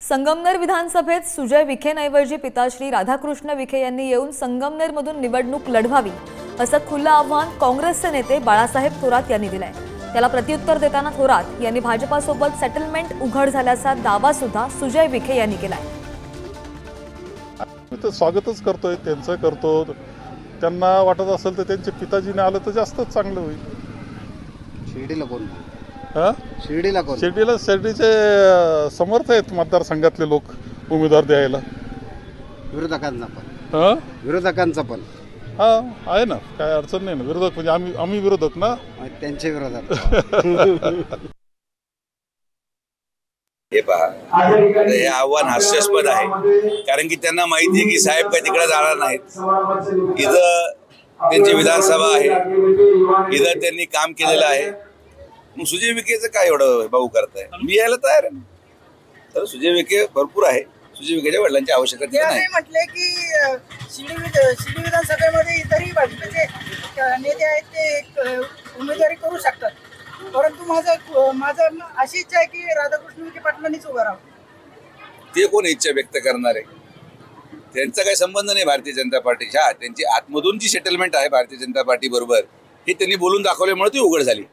संगमनेर विधानसभेत सुजय विखेंऐवजी पिताश्री राधाकृष्ण विखे यांनी येऊन संगमनेरमधून निवडणूक लढवावी असं खुलं आव्हान काँग्रेसचे नेते बाळासाहेब थोरात यांनी दिलंय। त्याला प्रत्युत्तर देताना थोरात यांनी भाजपासोबत सेटलमेंट उघड झाल्याचा दावा सुद्धा सुजय विखे यांनी केलाय। मी तर स्वागतच करतोय, त्यांचं करतो। त्यांना वाटत असेल तर त्यांचे पिताजीने आलं तर जास्तच चांगलं होईल। शिर्डीला कोण? शिर्डीला शिर्डीचे समर्थ आहेत मतदारसंघातले लोक उमेदवार द्यायला। विरोधकांचा पण आहे ना, काय अडचण नाही ना। विरोधक म्हणजे आम्ही विरोधक ना, त्यांच्या विरोधात। हे पहा, हे आव्हान हास्यास्पद आहे, कारण की त्यांना माहिती आहे की साहेब काही तिकडे जाणार नाहीत। इथं त्यांची विधानसभा आहे, इथं त्यांनी काम केलेलं आहे। मग सुजय विखेचं काय एवढं भाऊ करताय? मी यायला तयार आहे, तर सुजय विखे भरपूर आहे। सुजय विखेच्या वडिलांची आवश्यकता नाही। म्हटले की शिर्डी विधानसभेमध्ये इतरही भाजपचे नेते आहेत, ते उमेदवारी करू शकतात, परंतु माझं अशी इच्छा आहे की राधाकृष्ण विखे पाटलांनीच उभं राहावं। ते कोण इच्छा व्यक्त करणार आहे? त्यांचा काही संबंध नाही भारतीय जनता पार्टीशी। हा, त्यांची आतमधून जी सेटलमेंट आहे भारतीय जनता पार्टी बरोबर, हे त्यांनी बोलून दाखवल्यामुळे ती उघड झाली।